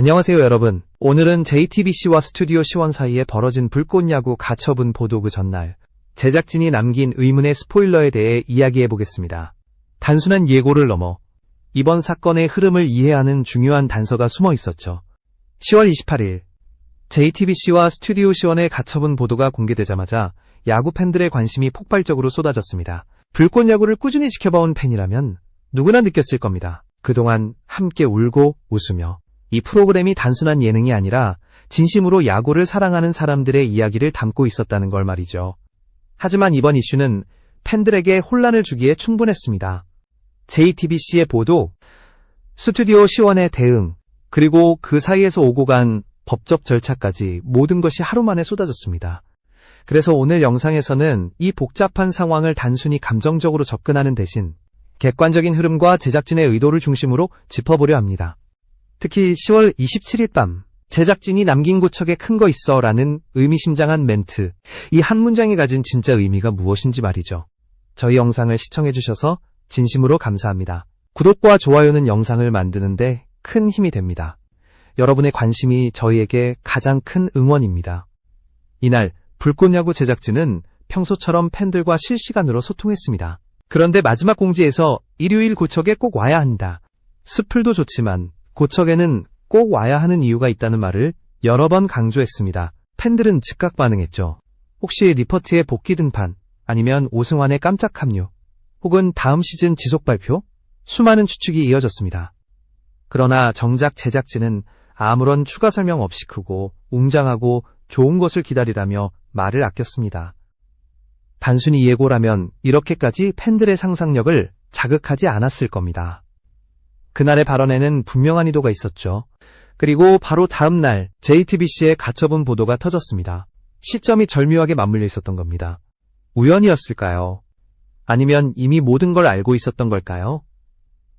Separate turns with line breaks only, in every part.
안녕하세요 여러분. 오늘은 JTBC와 스튜디오 C1 사이에 벌어진 불꽃야구 가처분 보도 그 전날 제작진이 남긴 의문의 스포일러에 대해 이야기해보겠습니다. 단순한 예고를 넘어 이번 사건의 흐름을 이해하는 중요한 단서가 숨어 있었죠. 10월 28일 JTBC와 스튜디오 C1의 가처분 보도가 공개되자마자 야구 팬들의 관심이 폭발적으로 쏟아졌습니다. 불꽃야구를 꾸준히 지켜봐온 팬이라면 누구나 느꼈을 겁니다. 그동안 함께 울고 웃으며 이 프로그램이 단순한 예능이 아니라 진심으로 야구를 사랑하는 사람들의 이야기를 담고 있었다는 걸 말이죠. 하지만 이번 이슈는 팬들에게 혼란을 주기에 충분했습니다. JTBC의 보도, 스튜디오 C1의 대응, 그리고 그 사이에서 오고 간 법적 절차까지 모든 것이 하루 만에 쏟아졌습니다. 그래서 오늘 영상에서는 이 복잡한 상황을 단순히 감정적으로 접근하는 대신 객관적인 흐름과 제작진의 의도를 중심으로 짚어보려 합니다. 특히 10월 27일 밤 제작진이 남긴 고척에 큰 거 있어 라는 의미심장한 멘트, 이 한 문장이 가진 진짜 의미가 무엇인지 말이죠. 저희 영상을 시청해주셔서 진심으로 감사합니다. 구독과 좋아요는 영상을 만드는데 큰 힘이 됩니다. 여러분의 관심이 저희에게 가장 큰 응원입니다. 이날 불꽃야구 제작진은 평소처럼 팬들과 실시간으로 소통했습니다. 그런데 마지막 공지에서 일요일 고척에 꼭 와야 한다. 스플도 좋지만 고척에는 꼭 와야 하는 이유가 있다는 말을 여러 번 강조했습니다. 팬들은 즉각 반응했죠. 혹시 니퍼트의 복귀 등판, 아니면 오승환의 깜짝 합류, 혹은 다음 시즌 지속 발표? 수많은 추측이 이어졌습니다. 그러나 정작 제작진은 아무런 추가 설명 없이 크고 웅장하고 좋은 것을 기다리라며 말을 아꼈습니다. 단순히 예고라면 이렇게까지 팬들의 상상력을 자극하지 않았을 겁니다. 그날의 발언에는 분명한 의도가 있었죠. 그리고 바로 다음 날 JTBC의 가처분 보도가 터졌습니다. 시점이 절묘하게 맞물려 있었던 겁니다. 우연이었을까요? 아니면 이미 모든 걸 알고 있었던 걸까요?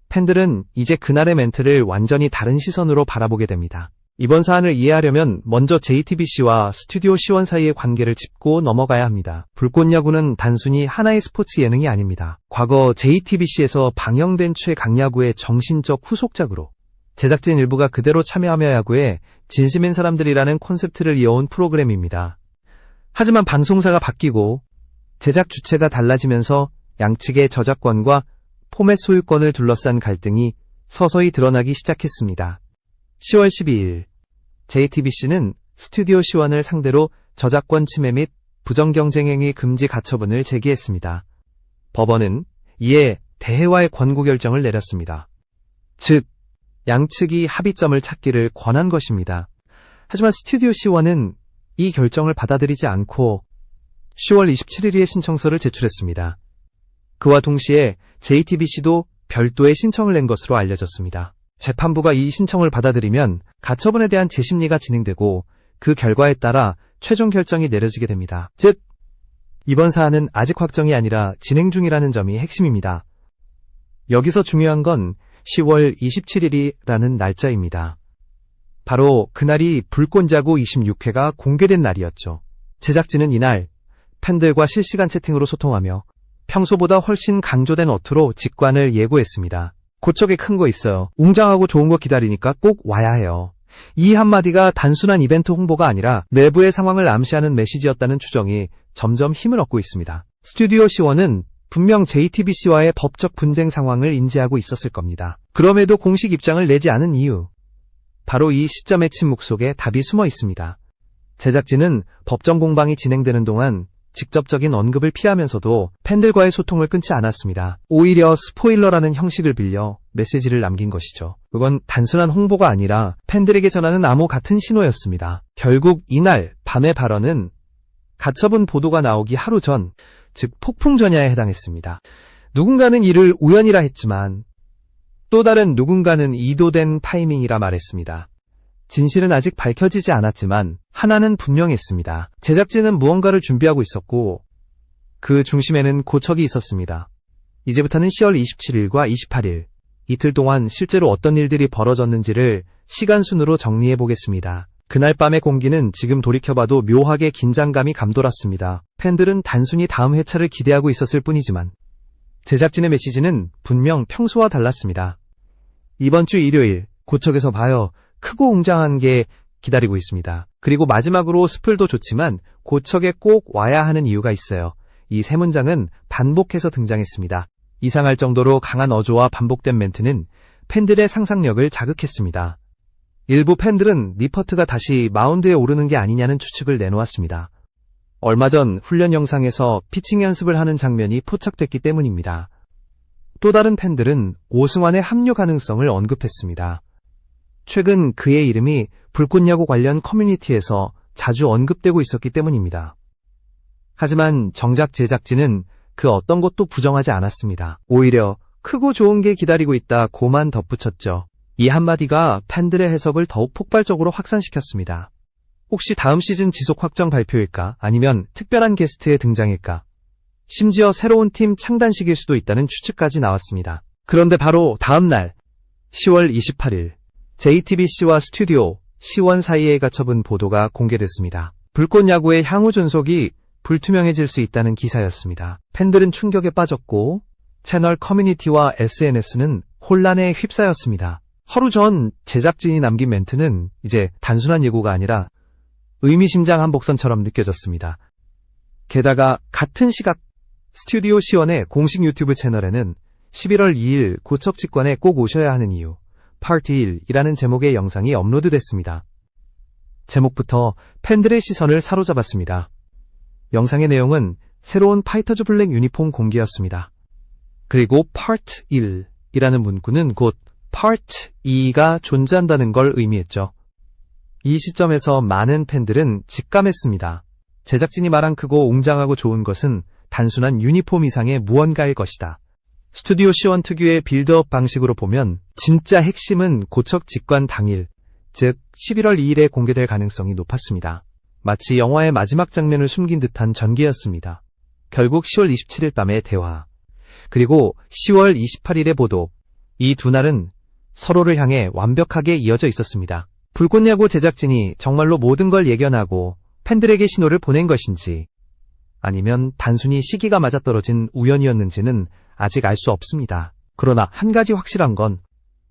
팬들은 이제 그날의 멘트를 완전히 다른 시선으로 바라보게 됩니다. 이번 사안을 이해하려면 먼저 JTBC와 스튜디오 C1 사이의 관계를 짚고 넘어가야 합니다. 불꽃야구는 단순히 하나의 스포츠 예능이 아닙니다. 과거 JTBC에서 방영된 최강야구의 정신적 후속작으로 제작진 일부가 그대로 참여하며 야구에 진심인 사람들이라는 콘셉트를 이어온 프로그램입니다. 하지만 방송사가 바뀌고 제작 주체가 달라지면서 양측의 저작권과 포맷 소유권을 둘러싼 갈등이 서서히 드러나기 시작했습니다. 10월 12일 JTBC는 스튜디오 C1을 상대로 저작권 침해 및 부정경쟁행위 금지 가처분을 제기했습니다. 법원은 이에 대회와의 권고 결정을 내렸습니다. 즉, 양측이 합의점을 찾기를 권한 것입니다. 하지만 스튜디오 C1은 이 결정을 받아들이지 않고 10월 27일에 신청서를 제출했습니다. 그와 동시에 JTBC도 별도의 신청을 낸 것으로 알려졌습니다. 재판부가 이 신청을 받아들이면 가처분에 대한 재심리가 진행되고 그 결과에 따라 최종 결정이 내려지게 됩니다. 즉, 이번 사안은 아직 확정이 아니라 진행 중이라는 점이 핵심입니다. 여기서 중요한 건 10월 27일이라는 날짜입니다. 바로 그날이 불꽃야구 26회가 공개된 날이었죠. 제작진은 이날 팬들과 실시간 채팅으로 소통하며 평소보다 훨씬 강조된 어투로 직관을 예고했습니다. 고척에 큰 거 있어요. 웅장하고 좋은 거 기다리니까 꼭 와야 해요. 이 한마디가 단순한 이벤트 홍보가 아니라 내부의 상황을 암시하는 메시지였다는 추정이 점점 힘을 얻고 있습니다. 스튜디오 C1은 분명 JTBC와의 법적 분쟁 상황을 인지하고 있었을 겁니다. 그럼에도 공식 입장을 내지 않은 이유, 바로 이 시점의 침묵 속에 답이 숨어 있습니다. 제작진은 법정 공방이 진행되는 동안 직접적인 언급을 피하면서도 팬들과의 소통을 끊지 않았습니다. 오히려 스포일러라는 형식을 빌려 메시지를 남긴 것이죠. 그건 단순한 홍보가 아니라 팬들에게 전하는 암호 같은 신호였습니다. 결국 이날 밤의 발언은 가처분 보도가 나오기 하루 전, 즉 폭풍 전야에 해당했습니다. 누군가는 이를 우연이라 했지만 또 다른 누군가는 의도된 타이밍이라 말했습니다. 진실은 아직 밝혀지지 않았지만 하나는 분명했습니다. 제작진은 무언가를 준비하고 있었고 그 중심에는 고척이 있었습니다. 이제부터는 10월 27일과 28일 이틀 동안 실제로 어떤 일들이 벌어졌는지를 시간순으로 정리해 보겠습니다. 그날 밤의 공기는 지금 돌이켜봐도 묘하게 긴장감이 감돌았습니다. 팬들은 단순히 다음 회차를 기대하고 있었을 뿐이지만 제작진의 메시지는 분명 평소와 달랐습니다. 이번 주 일요일 고척에서 봐요. 크고 웅장한 게 기다리고 있습니다. 그리고 마지막으로 스플도 좋지만 고척에 꼭 와야 하는 이유가 있어요. 이 세 문장은 반복해서 등장했습니다. 이상할 정도로 강한 어조와 반복된 멘트는 팬들의 상상력을 자극했습니다. 일부 팬들은 니퍼트가 다시 마운드에 오르는 게 아니냐는 추측을 내놓았습니다. 얼마 전 훈련 영상에서 피칭 연습을 하는 장면이 포착됐기 때문입니다. 또 다른 팬들은 오승환의 합류 가능성을 언급했습니다. 최근 그의 이름이 불꽃야구 관련 커뮤니티에서 자주 언급되고 있었기 때문입니다. 하지만 정작 제작진은 그 어떤 것도 부정하지 않았습니다. 오히려 크고 좋은 게 기다리고 있다고만 덧붙였죠. 이 한마디가 팬들의 해석을 더욱 폭발적으로 확산시켰습니다. 혹시 다음 시즌 지속 확정 발표일까? 아니면 특별한 게스트의 등장일까? 심지어 새로운 팀 창단식일 수도 있다는 추측까지 나왔습니다. 그런데 바로 다음 날 10월 28일 JTBC와 스튜디오 시원 사이에 가처분 보도가 공개됐습니다. 불꽃야구의 향후 존속이 불투명해질 수 있다는 기사였습니다. 팬들은 충격에 빠졌고 채널 커뮤니티와 SNS는 혼란에 휩싸였습니다. 하루 전 제작진이 남긴 멘트는 이제 단순한 예고가 아니라 의미심장한 복선처럼 느껴졌습니다. 게다가 같은 시각 스튜디오 시원의 공식 유튜브 채널에는 11월 2일 고척 직관에 꼭 오셔야 하는 이유 파트 1이라는 제목의 영상이 업로드됐습니다. 제목부터 팬들의 시선을 사로잡았습니다. 영상의 내용은 새로운 파이터즈 블랙 유니폼 공개였습니다. 그리고 파트 1이라는 문구는 곧 파트 2가 존재한다는 걸 의미했죠. 이 시점에서 많은 팬들은 직감했습니다. 제작진이 말한 크고 웅장하고 좋은 것은 단순한 유니폼 이상의 무언가일 것이다. 스튜디오 시원 특유의 빌드업 방식으로 보면 진짜 핵심은 고척 직관 당일, 즉 11월 2일에 공개될 가능성이 높았습니다. 마치 영화의 마지막 장면을 숨긴 듯한 전개였습니다. 결국 10월 27일 밤의 대화, 그리고 10월 28일의 보도, 이 두 날은 서로를 향해 완벽하게 이어져 있었습니다. 불꽃야구 제작진이 정말로 모든 걸 예견하고 팬들에게 신호를 보낸 것인지 아니면 단순히 시기가 맞아떨어진 우연이었는지는 아직 알 수 없습니다. 그러나 한 가지 확실한 건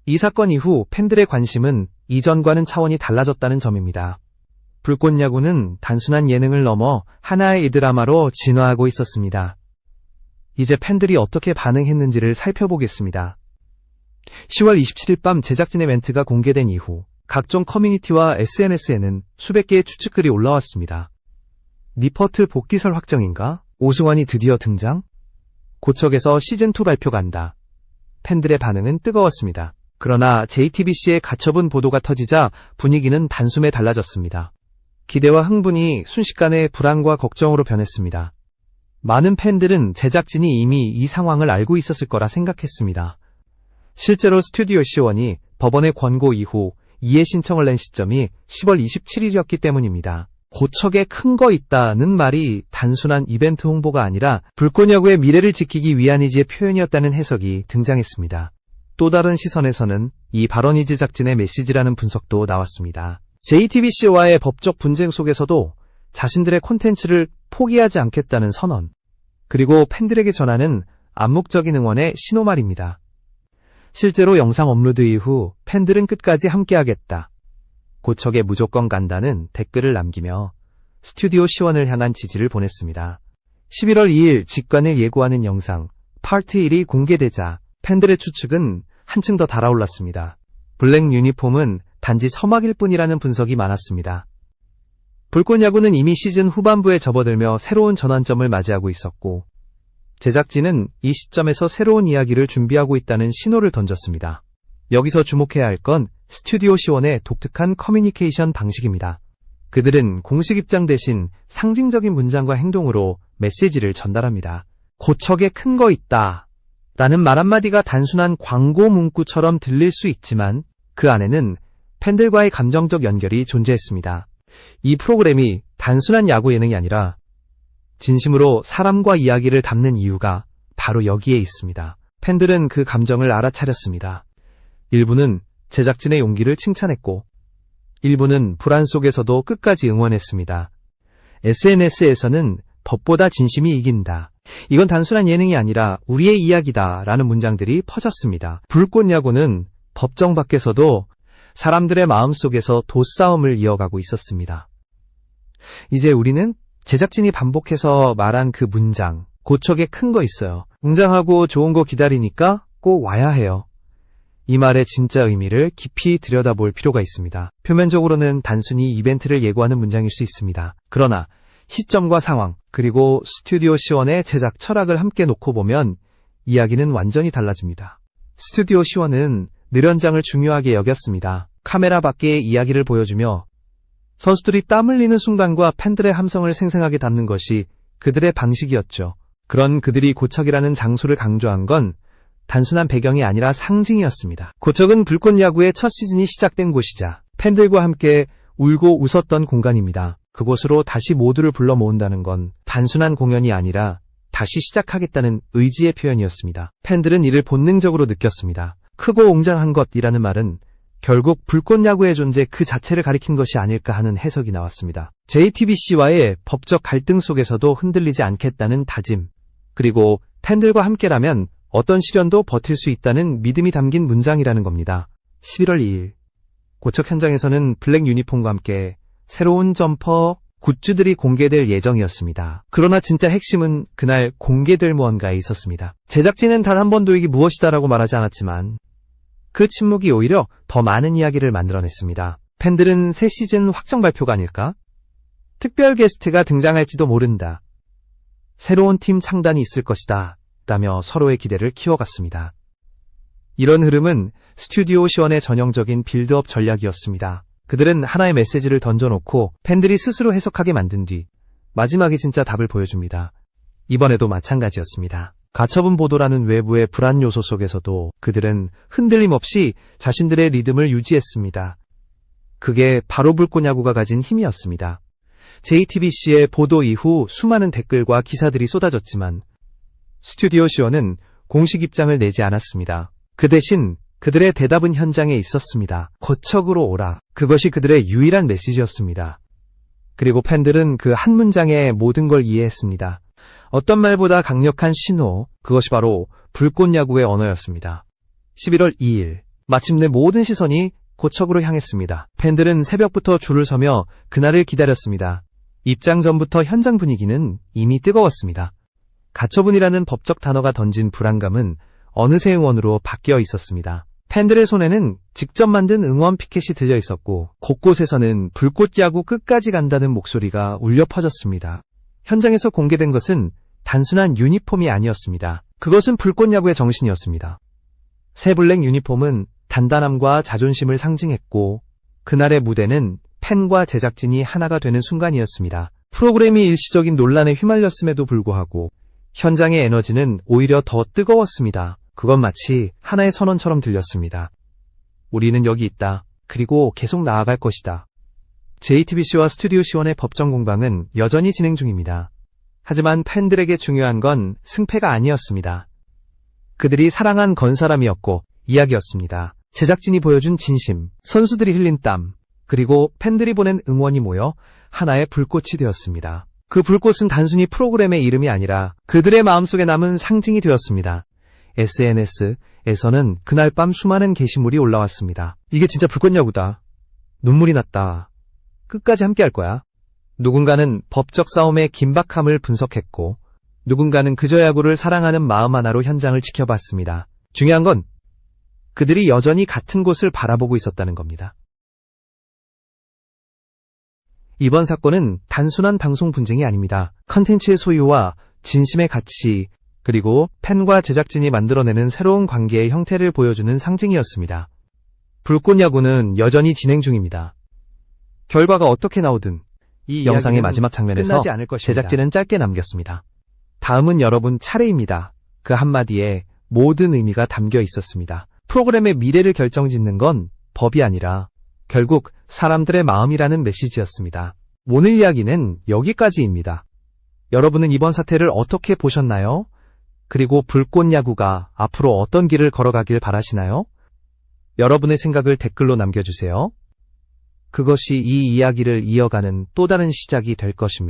이 사건 이후 팬들의 관심은 이전과는 차원이 달라졌다는 점입니다. 불꽃야구는 단순한 예능을 넘어 하나의 드라마로 진화하고 있었습니다. 이제 팬들이 어떻게 반응했는지를 살펴보겠습니다. 10월 27일 밤 제작진의 멘트가 공개된 이후 각종 커뮤니티와 SNS에는 수백 개의 추측글이 올라왔습니다. 니퍼트 복귀설 확정인가? 오승환이 드디어 등장? 고척에서 시즌2 발표가 한다. 팬들의 반응은 뜨거웠습니다. 그러나 JTBC의 가처분 보도가 터지자 분위기는 단숨에 달라졌습니다. 기대와 흥분이 순식간에 불안과 걱정으로 변했습니다. 많은 팬들은 제작진이 이미 이 상황을 알고 있었을 거라 생각했습니다. 실제로 스튜디오 시원이 법원의 권고 이후 이해 신청을 낸 시점이 10월 27일이었기 때문입니다. 고척에 큰 거 있다는 말이 단순한 이벤트 홍보가 아니라 불꽃야구의 미래를 지키기 위한 의지의 표현이었다는 해석이 등장했습니다. 또 다른 시선에서는 이 발언이 제작진의 메시지라는 분석도 나왔습니다. JTBC와의 법적 분쟁 속에서도 자신들의 콘텐츠를 포기하지 않겠다는 선언, 그리고 팬들에게 전하는 암묵적인 응원의 신호말입니다. 실제로 영상 업로드 이후 팬들은 끝까지 함께하겠다, 고척에 무조건 간다는 댓글을 남기며 스튜디오 시원을 향한 지지를 보냈습니다. 11월 2일 직관을 예고하는 영상 파트 1이 공개되자 팬들의 추측은 한층 더 달아올랐습니다. 블랙 유니폼은 단지 서막일 뿐이라는 분석이 많았습니다. 불꽃야구는 이미 시즌 후반부에 접어들며 새로운 전환점을 맞이하고 있었고 제작진은 이 시점에서 새로운 이야기를 준비하고 있다는 신호를 던졌습니다. 여기서 주목해야 할 건 스튜디오 시원의 독특한 커뮤니케이션 방식입니다. 그들은 공식 입장 대신 상징적인 문장과 행동으로 메시지를 전달합니다. 고척에 큰 거 있다 라는 말 한마디가 단순한 광고 문구처럼 들릴 수 있지만 그 안에는 팬들과의 감정적 연결이 존재했습니다. 이 프로그램이 단순한 야구 예능이 아니라 진심으로 사람과 이야기를 담는 이유가 바로 여기에 있습니다. 팬들은 그 감정을 알아차렸습니다. 일부는 제작진의 용기를 칭찬했고 일부는 불안 속에서도 끝까지 응원했습니다. SNS에서는 법보다 진심이 이긴다, 이건 단순한 예능이 아니라 우리의 이야기다 라는 문장들이 퍼졌습니다. 불꽃야구는 법정 밖에서도 사람들의 마음속에서 돛싸움을 이어가고 있었습니다. 이제 우리는 제작진이 반복해서 말한 그 문장, 고척에 큰 거 있어요. 웅장하고 좋은 거 기다리니까 꼭 와야 해요. 이 말의 진짜 의미를 깊이 들여다볼 필요가 있습니다. 표면적으로는 단순히 이벤트를 예고하는 문장일 수 있습니다. 그러나 시점과 상황, 그리고 스튜디오 C1의 제작 철학을 함께 놓고 보면 이야기는 완전히 달라집니다. 스튜디오 C1은 늘 현장을 중요하게 여겼습니다. 카메라 밖의 이야기를 보여주며 선수들이 땀 흘리는 순간과 팬들의 함성을 생생하게 담는 것이 그들의 방식이었죠. 그런 그들이 고척이라는 장소를 강조한 건 단순한 배경이 아니라 상징이었습니다. 고척은 불꽃 야구의 첫 시즌이 시작된 곳이자 팬들과 함께 울고 웃었던 공간입니다. 그곳으로 다시 모두를 불러 모은다는 건 단순한 공연이 아니라 다시 시작하겠다는 의지의 표현이었습니다. 팬들은 이를 본능적으로 느꼈습니다. 크고 웅장한 것이라는 말은 결국 불꽃 야구의 존재 그 자체를 가리킨 것이 아닐까 하는 해석이 나왔습니다. JTBC와의 법적 갈등 속에서도 흔들리지 않겠다는 다짐, 그리고 팬들과 함께라면 어떤 시련도 버틸 수 있다는 믿음이 담긴 문장이라는 겁니다. 11월 2일 고척 현장에서는 블랙 유니폼과 함께 새로운 점퍼, 굿즈들이 공개될 예정이었습니다. 그러나 진짜 핵심은 그날 공개될 무언가에 있었습니다. 제작진은 단 한 번도 이게 무엇이다라고 말하지 않았지만 그 침묵이 오히려 더 많은 이야기를 만들어냈습니다. 팬들은 새 시즌 확정 발표가 아닐까? 특별 게스트가 등장할지도 모른다. 새로운 팀 창단이 있을 것이다. 라며 서로의 기대를 키워갔습니다. 이런 흐름은 스튜디오 C1의 전형적인 빌드업 전략이었습니다. 그들은 하나의 메시지를 던져놓고 팬들이 스스로 해석하게 만든 뒤 마지막에 진짜 답을 보여줍니다. 이번에도 마찬가지였습니다. 가처분 보도라는 외부의 불안 요소 속에서도 그들은 흔들림 없이 자신들의 리듬을 유지했습니다. 그게 바로 불꽃 야구가 가진 힘이었습니다. JTBC의 보도 이후 수많은 댓글과 기사들이 쏟아졌지만 스튜디오 C1은 공식 입장을 내지 않았습니다. 그 대신 그들의 대답은 현장에 있었습니다. 고척으로 오라. 그것이 그들의 유일한 메시지였습니다. 그리고 팬들은 그 한 문장에 모든 걸 이해했습니다. 어떤 말보다 강력한 신호, 그것이 바로 불꽃 야구의 언어였습니다. 11월 2일, 마침내 모든 시선이 고척으로 향했습니다. 팬들은 새벽부터 줄을 서며 그날을 기다렸습니다. 입장 전부터 현장 분위기는 이미 뜨거웠습니다. 가처분이라는 법적 단어가 던진 불안감은 어느새 응원으로 바뀌어 있었습니다. 팬들의 손에는 직접 만든 응원 피켓이 들려 있었고 곳곳에서는 불꽃 야구 끝까지 간다는 목소리가 울려 퍼졌습니다. 현장에서 공개된 것은 단순한 유니폼이 아니었습니다. 그것은 불꽃 야구의 정신이었습니다. 새 블랙 유니폼은 단단함과 자존심을 상징했고 그날의 무대는 팬과 제작진이 하나가 되는 순간이었습니다. 프로그램이 일시적인 논란에 휘말렸음에도 불구하고 현장의 에너지는 오히려 더 뜨거웠습니다. 그건 마치 하나의 선언처럼 들렸습니다. 우리는 여기 있다. 그리고 계속 나아갈 것이다. JTBC와 스튜디오 C1의 법정 공방은 여전히 진행 중입니다. 하지만 팬들에게 중요한 건 승패가 아니었습니다. 그들이 사랑한 건사람이었고 이야기였습니다. 제작진이 보여준 진심, 선수들이 흘린 땀, 그리고 팬들이 보낸 응원이 모여 하나의 불꽃이 되었습니다. 그 불꽃은 단순히 프로그램의 이름이 아니라 그들의 마음속에 남은 상징이 되었습니다. SNS에서는 그날 밤 수많은 게시물이 올라왔습니다. 이게 진짜 불꽃 야구다. 눈물이 났다. 끝까지 함께 할 거야. 누군가는 법적 싸움의 긴박함을 분석했고 누군가는 그저 야구를 사랑하는 마음 하나로 현장을 지켜봤습니다. 중요한 건 그들이 여전히 같은 곳을 바라보고 있었다는 겁니다. 이번 사건은 단순한 방송 분쟁이 아닙니다. 컨텐츠의 소유와 진심의 가치, 그리고 팬과 제작진이 만들어내는 새로운 관계의 형태를 보여주는 상징이었습니다. 불꽃 야구는 여전히 진행 중입니다. 결과가 어떻게 나오든 이 영상의 마지막 장면에서 제작진은 짧게 남겼습니다. 다음은 여러분 차례입니다. 그 한마디에 모든 의미가 담겨 있었습니다. 프로그램의 미래를 결정짓는 건 법이 아니라 결국 사람들의 마음이라는 메시지였습니다. 오늘 이야기는 여기까지입니다. 여러분은 이번 사태를 어떻게 보셨나요? 그리고 불꽃 야구가 앞으로 어떤 길을 걸어가길 바라시나요? 여러분의 생각을 댓글로 남겨주세요. 그것이 이 이야기를 이어가는 또 다른 시작이 될 것입니다.